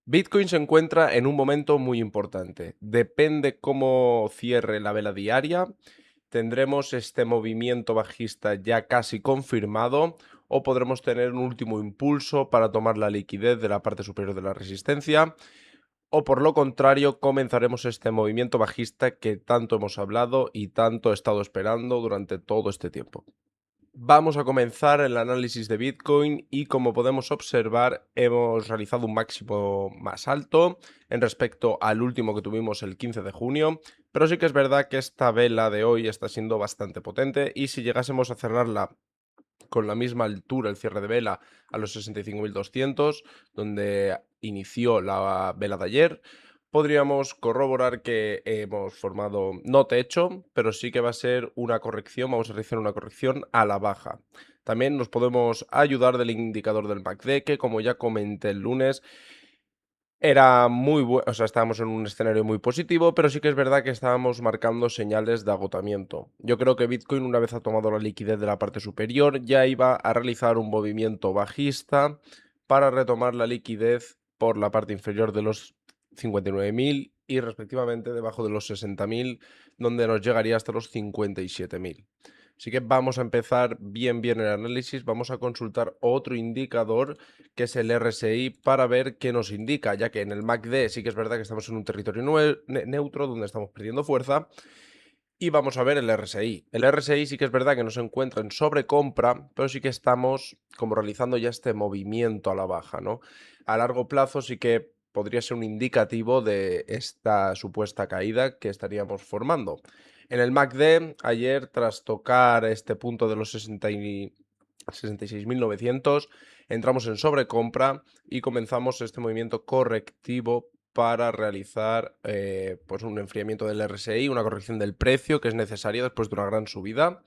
Bitcoin se encuentra en un momento muy importante. Depende cómo cierre la vela diaria, tendremos este movimiento bajista ya casi confirmado o podremos tener un último impulso para tomar la liquidez de la parte superior de la resistencia o por lo contrario comenzaremos este movimiento bajista que tanto hemos hablado y tanto he estado esperando durante todo este tiempo. Vamos a comenzar el análisis de Bitcoin y como podemos observar hemos realizado un máximo más alto en respecto al último que tuvimos el 15 de junio, pero sí que es verdad que esta vela de hoy está siendo bastante potente y si llegásemos a cerrarla con la misma altura, el cierre de vela a los 65.200, donde inició la vela de ayer, podríamos corroborar que hemos formado no techo, pero sí que va a ser una corrección, vamos a realizar una corrección a la baja. También nos podemos ayudar del indicador del MACD, que como ya comenté el lunes, era muy bueno, o sea, estábamos en un escenario muy positivo, pero sí que es verdad que estábamos marcando señales de agotamiento. Yo creo que Bitcoin, una vez ha tomado la liquidez de la parte superior, ya iba a realizar un movimiento bajista para retomar la liquidez por la parte inferior de los 59.000 y respectivamente debajo de los 60.000, donde nos llegaría hasta los 57.000. Así que vamos a empezar bien el análisis, vamos a consultar otro indicador que es el RSI, para ver qué nos indica, ya que en el MACD sí que es verdad que estamos en un territorio neutro donde estamos perdiendo fuerza. Y vamos a ver el RSI. El RSI sí que es verdad que no se encuentra en sobrecompra, pero sí que estamos como realizando ya este movimiento a la baja, ¿no? A largo plazo sí que podría ser un indicativo de esta supuesta caída que estaríamos formando. En el MACD, ayer, tras tocar este punto de los 66.900, entramos en sobrecompra y comenzamos este movimiento correctivo para realizar pues un enfriamiento del RSI, una corrección del precio que es necesaria después de una gran subida.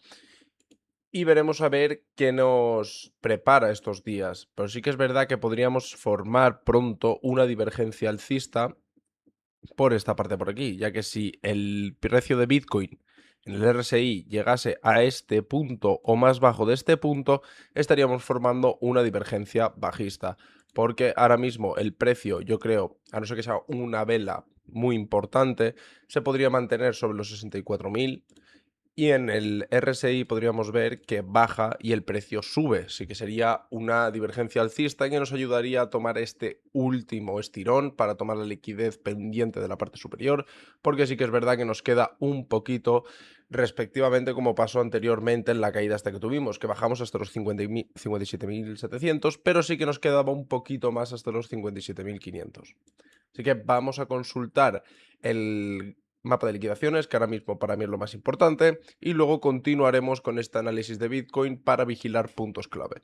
Y veremos a ver qué nos prepara estos días. Pero sí que es verdad que podríamos formar pronto una divergencia alcista por esta parte por aquí, ya que si el precio de Bitcoin en el RSI llegase a este punto o más bajo de este punto, estaríamos formando una divergencia bajista, porque ahora mismo el precio, yo creo, a no ser que sea una vela muy importante, se podría mantener sobre los 64.000 y en el RSI podríamos ver que baja y el precio sube. Sí que sería una divergencia alcista que nos ayudaría a tomar este último estirón para tomar la liquidez pendiente de la parte superior, porque sí que es verdad que nos queda un poquito respectivamente como pasó anteriormente en la caída hasta que tuvimos, que bajamos hasta los 57.700, pero sí que nos quedaba un poquito más hasta los 57.500. Así que vamos a consultar el mapa de liquidaciones, que ahora mismo para mí es lo más importante, y luego continuaremos con este análisis de Bitcoin para vigilar puntos clave.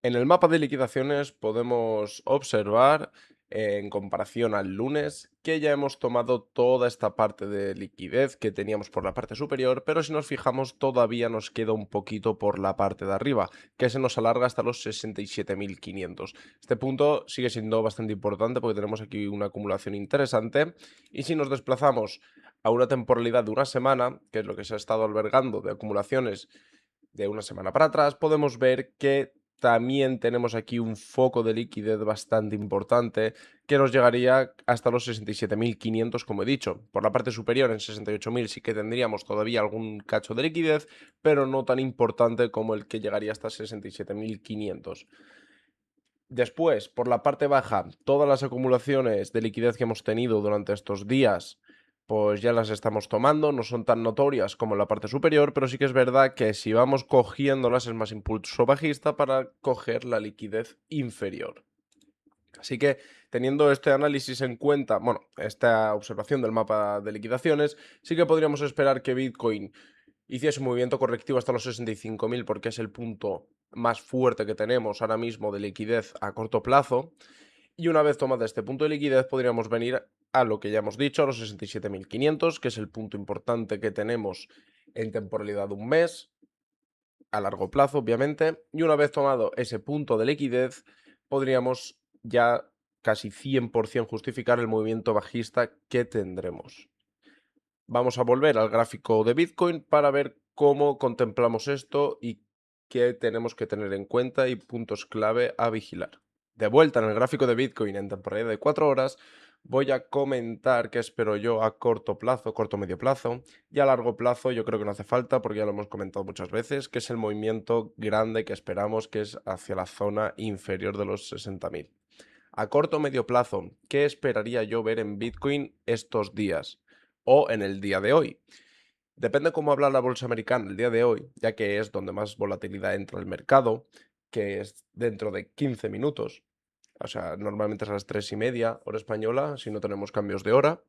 En el mapa de liquidaciones podemos observar, en comparación al lunes, que ya hemos tomado toda esta parte de liquidez que teníamos por la parte superior, pero si nos fijamos todavía nos queda un poquito por la parte de arriba, que se nos alarga hasta los 67.500. Este punto sigue siendo bastante importante porque tenemos aquí una acumulación interesante y si nos desplazamos a una temporalidad de una semana, que es lo que se ha estado albergando de acumulaciones de una semana para atrás, podemos ver que también tenemos aquí un foco de liquidez bastante importante que nos llegaría hasta los 67.500, como he dicho. Por la parte superior, en 68.000, sí que tendríamos todavía algún cacho de liquidez, pero no tan importante como el que llegaría hasta 67.500. Después, por la parte baja, todas las acumulaciones de liquidez que hemos tenido durante estos días, pues ya las estamos tomando, no son tan notorias como en la parte superior, pero sí que es verdad que si vamos cogiéndolas es más impulso bajista para coger la liquidez inferior. Así que teniendo este análisis en cuenta, bueno, esta observación del mapa de liquidaciones, sí que podríamos esperar que Bitcoin hiciese un movimiento correctivo hasta los 65.000 porque es el punto más fuerte que tenemos ahora mismo de liquidez a corto plazo. Y una vez tomado este punto de liquidez podríamos venir a lo que ya hemos dicho, a los 67.500, que es el punto importante que tenemos en temporalidad de un mes, a largo plazo obviamente. Y una vez tomado ese punto de liquidez podríamos ya casi 100% justificar el movimiento bajista que tendremos. Vamos a volver al gráfico de Bitcoin para ver cómo contemplamos esto y qué tenemos que tener en cuenta y puntos clave a vigilar. De vuelta en el gráfico de Bitcoin en temporalidad de 4 horas, voy a comentar qué espero yo a corto plazo, corto medio plazo, y a largo plazo yo creo que no hace falta porque ya lo hemos comentado muchas veces, que es el movimiento grande que esperamos, que es hacia la zona inferior de los 60.000. A corto medio plazo, ¿qué esperaría yo ver en Bitcoin estos días o en el día de hoy? Depende cómo habla la bolsa americana el día de hoy, ya que es donde más volatilidad entra el mercado, que es dentro de 15 minutos. O sea, normalmente es a las 3:30, hora española, si no tenemos cambios de hora.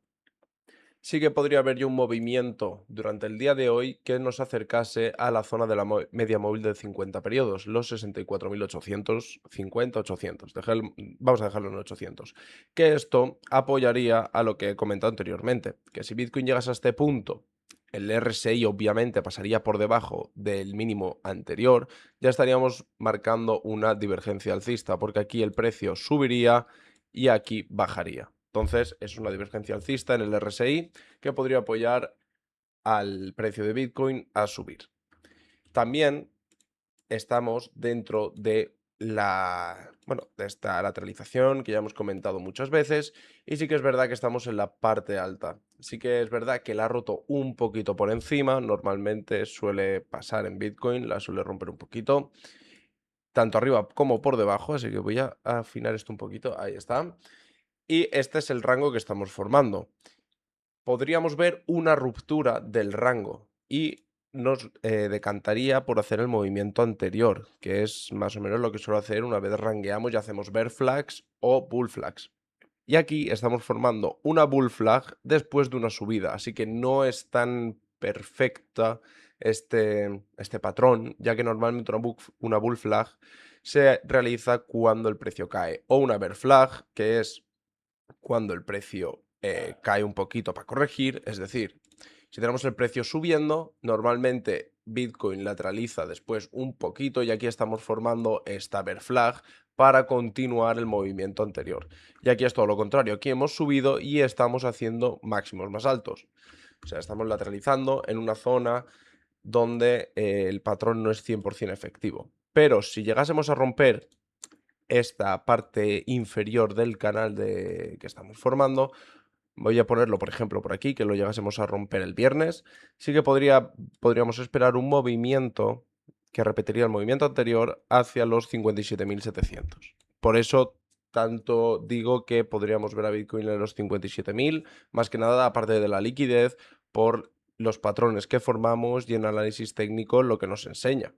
Sí que podría haber yo un movimiento durante el día de hoy que nos acercase a la zona de la media móvil de 50 periodos, los 64.850, 800. Vamos a dejarlo en 800. Que esto apoyaría a lo que he comentado anteriormente, que si Bitcoin llegase a este punto, el RSI obviamente pasaría por debajo del mínimo anterior, ya estaríamos marcando una divergencia alcista, porque aquí el precio subiría y aquí bajaría. Entonces, es una divergencia alcista en el RSI que podría apoyar al precio de Bitcoin a subir. También estamos dentro de de esta lateralización que ya hemos comentado muchas veces, y sí que es verdad que estamos en la parte alta. Sí que es verdad que la ha roto un poquito por encima, normalmente suele pasar en Bitcoin, la suele romper un poquito, tanto arriba como por debajo, así que voy a afinar esto un poquito, ahí está. Y este es el rango que estamos formando. Podríamos ver una ruptura del rango y nos decantaría por hacer el movimiento anterior, que es más o menos lo que suelo hacer una vez rangueamos y hacemos bear flags o bull flags. Y aquí estamos formando una bull flag después de una subida, así que no es tan perfecta este patrón, ya que normalmente una bull flag se realiza cuando el precio cae, o una bear flag, que es cuando el precio cae un poquito para corregir, es decir, si tenemos el precio subiendo, normalmente Bitcoin lateraliza después un poquito y aquí estamos formando esta bear flag para continuar el movimiento anterior. Y aquí es todo lo contrario, aquí hemos subido y estamos haciendo máximos más altos. O sea, estamos lateralizando en una zona donde el patrón no es 100% efectivo. Pero si llegásemos a romper esta parte inferior del canal que estamos formando, voy a ponerlo, por ejemplo, por aquí, que lo llegásemos a romper el viernes, sí que podríamos esperar un movimiento que repetiría el movimiento anterior hacia los 57.700. Por eso, tanto digo que podríamos ver a Bitcoin en los 57.000, más que nada, aparte de la liquidez, por los patrones que formamos y en análisis técnico lo que nos enseña.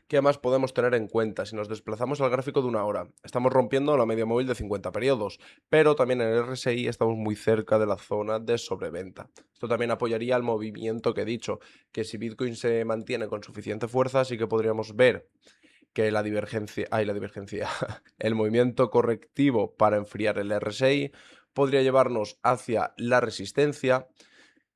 ¿Qué más podemos tener en cuenta? Si nos desplazamos al gráfico de una hora, estamos rompiendo la media móvil de 50 periodos, pero también en el RSI estamos muy cerca de la zona de sobreventa. Esto también apoyaría el movimiento que he dicho, que si Bitcoin se mantiene con suficiente fuerza, sí que podríamos ver que el movimiento correctivo para enfriar el RSI podría llevarnos hacia la resistencia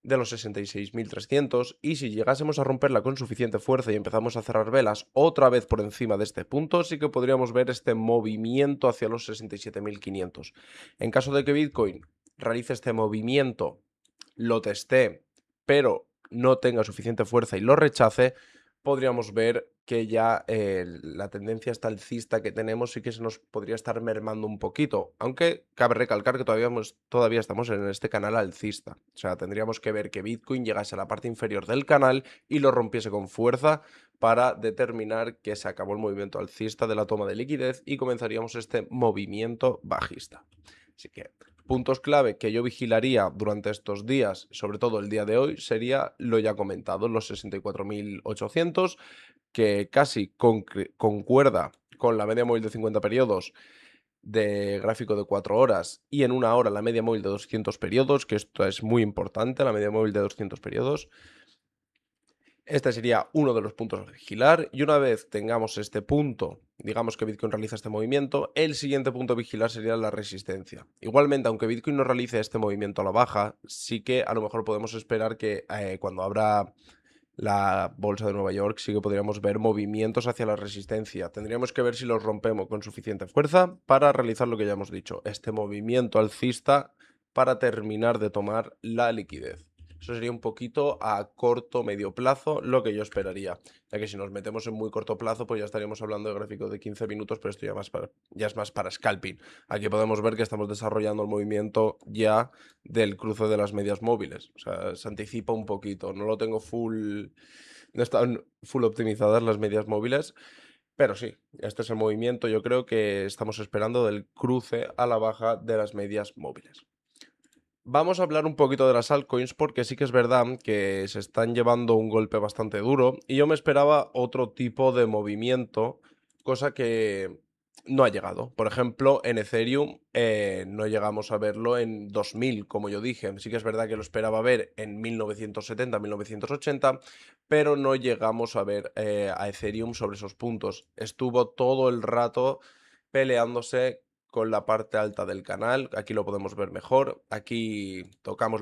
de los 66.300, y si llegásemos a romperla con suficiente fuerza y empezamos a cerrar velas otra vez por encima de este punto, sí que podríamos ver este movimiento hacia los 67.500. En caso de que Bitcoin realice este movimiento, lo teste, pero no tenga suficiente fuerza y lo rechace, podríamos ver que ya la tendencia esta alcista que tenemos sí que se nos podría estar mermando un poquito, aunque cabe recalcar que todavía estamos en este canal alcista. O sea, tendríamos que ver que Bitcoin llegase a la parte inferior del canal y lo rompiese con fuerza para determinar que se acabó el movimiento alcista de la toma de liquidez y comenzaríamos este movimiento bajista. Así que puntos clave que yo vigilaría durante estos días, sobre todo el día de hoy, sería lo ya comentado, los 64.800, que casi concuerda con la media móvil de 50 periodos de gráfico de 4 horas y en una hora la media móvil de 200 periodos, que esto es muy importante, la media móvil de 200 periodos. Este sería uno de los puntos a vigilar, y una vez tengamos este punto, digamos que Bitcoin realiza este movimiento, el siguiente punto a vigilar sería la resistencia. Igualmente, aunque Bitcoin no realice este movimiento a la baja, sí que a lo mejor podemos esperar que cuando abra la bolsa de Nueva York sí que podríamos ver movimientos hacia la resistencia. Tendríamos que ver si los rompemos con suficiente fuerza para realizar lo que ya hemos dicho, este movimiento alcista para terminar de tomar la liquidez. Eso sería un poquito a corto, medio plazo, lo que yo esperaría. Ya que si nos metemos en muy corto plazo, pues ya estaríamos hablando de gráficos de 15 minutos, pero esto ya es más para scalping. Aquí podemos ver que estamos desarrollando el movimiento ya del cruce de las medias móviles. O sea, se anticipa un poquito. No lo tengo full, no están full optimizadas las medias móviles, pero sí, este es el movimiento. Yo creo que estamos esperando del cruce a la baja de las medias móviles. Vamos a hablar un poquito de las altcoins porque sí que es verdad que se están llevando un golpe bastante duro y yo me esperaba otro tipo de movimiento, cosa que no ha llegado. Por ejemplo, en Ethereum no llegamos a verlo en 2000, como yo dije. Sí que es verdad que lo esperaba ver en 1970, 1980, pero no llegamos a ver a Ethereum sobre esos puntos. Estuvo todo el rato peleándose con la parte alta del canal. Aquí lo podemos ver mejor. Aquí tocamos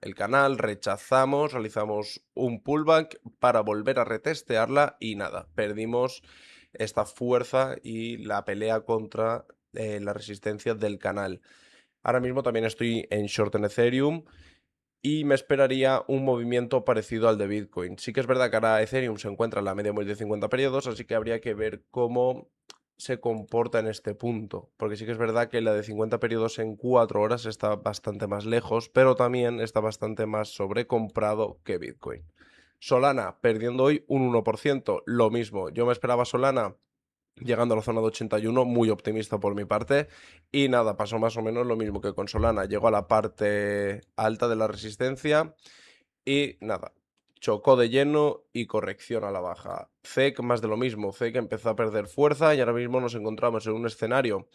el canal, rechazamos, realizamos un pullback para volver a retestearla y nada, perdimos esta fuerza y la pelea contra la resistencia del canal. Ahora mismo también estoy en short en Ethereum y me esperaría un movimiento parecido al de Bitcoin. Sí que es verdad que ahora Ethereum se encuentra en la media móvil de 50 periodos, así que habría que ver cómo se comporta en este punto. Porque sí que es verdad que la de 50 periodos en 4 horas está bastante más lejos, pero también está bastante más sobrecomprado que Bitcoin. Solana perdiendo hoy un 1%, lo mismo. Yo me esperaba Solana llegando a la zona de 81, muy optimista por mi parte. Y nada, pasó más o menos lo mismo que con Solana. Llegó a la parte alta de la resistencia y nada, chocó de lleno y corrección a la baja. CEC más de lo mismo. CEC empezó a perder fuerza y ahora mismo nos encontramos en un escenario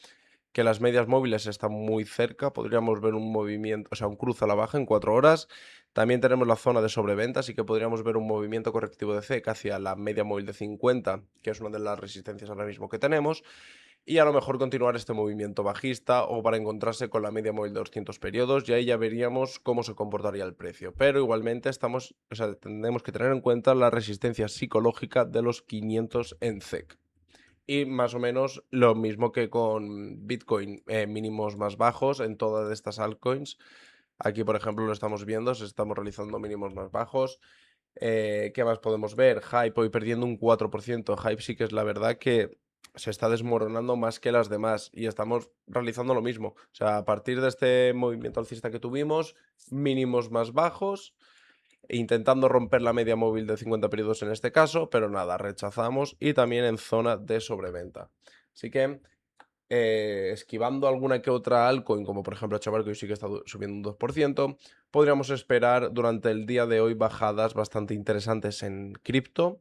que las medias móviles están muy cerca, podríamos ver un movimiento, o sea, un cruce a la baja en 4 horas. También tenemos la zona de sobreventa, así que podríamos ver un movimiento correctivo de CEC hacia la media móvil de 50, que es una de las resistencias ahora mismo que tenemos, y a lo mejor continuar este movimiento bajista o para encontrarse con la media móvil de 200 periodos, y ahí ya veríamos cómo se comportaría el precio. Pero igualmente estamos, o sea, tenemos que tener en cuenta la resistencia psicológica de los 500 en CEC. Y más o menos lo mismo que con Bitcoin, mínimos más bajos en todas estas altcoins. Aquí, por ejemplo, lo estamos viendo, se estamos realizando mínimos más bajos. ¿Qué más podemos ver? Hype hoy perdiendo un 4%. Hype sí que es la verdad que se está desmoronando más que las demás y estamos realizando lo mismo. O sea, a partir de este movimiento alcista que tuvimos, mínimos más bajos intentando romper la media móvil de 50 periodos en este caso, pero nada, rechazamos y también en zona de sobreventa. Así que esquivando alguna que otra altcoin, como por ejemplo Chaval, que hoy sí que está subiendo un 2%, podríamos esperar durante el día de hoy bajadas bastante interesantes en cripto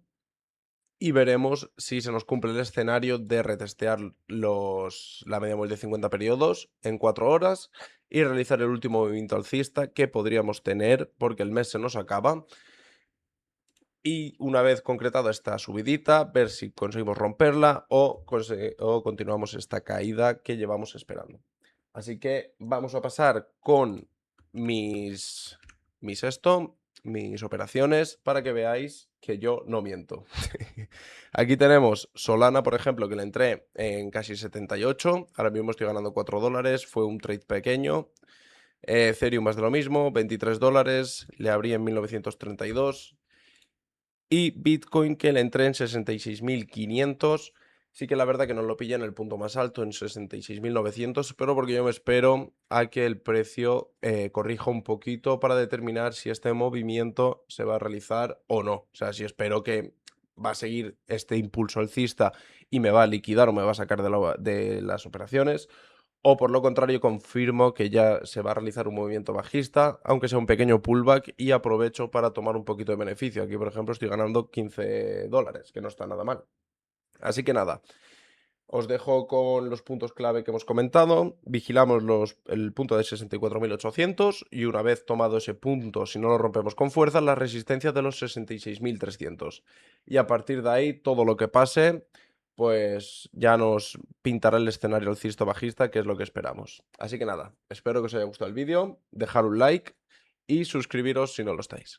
y veremos si se nos cumple el escenario de retestear la media móvil de 50 periodos en 4 horas y realizar el último movimiento alcista que podríamos tener porque el mes se nos acaba y una vez concretada esta subidita, ver si conseguimos romperla o continuamos esta caída que llevamos esperando. Así que vamos a pasar con mis, mis operaciones para que veáis que yo no miento. Aquí tenemos Solana, por ejemplo, que le entré en casi 78. Ahora mismo estoy ganando $4. Fue un trade pequeño. Ethereum más de lo mismo, $23. Le abrí en 1932. Y Bitcoin que le entré en 66.500. Sí que la verdad que no lo pillé en el punto más alto, en 66.900, pero porque yo me espero a que el precio corrija un poquito para determinar si este movimiento se va a realizar o no. O sea, si espero que va a seguir este impulso alcista y me va a liquidar o me va a sacar de las operaciones, o por lo contrario, confirmo que ya se va a realizar un movimiento bajista, aunque sea un pequeño pullback, y aprovecho para tomar un poquito de beneficio. Aquí, por ejemplo, estoy ganando $15, que no está nada mal. Así que nada, os dejo con los puntos clave que hemos comentado. Vigilamos el punto de 64.800 y una vez tomado ese punto, si no lo rompemos con fuerza, la resistencia de los 66.300. Y a partir de ahí, todo lo que pase, pues ya nos pintará el escenario alcista bajista, que es lo que esperamos. Así que nada, espero que os haya gustado el vídeo, dejar un like y suscribiros si no lo estáis.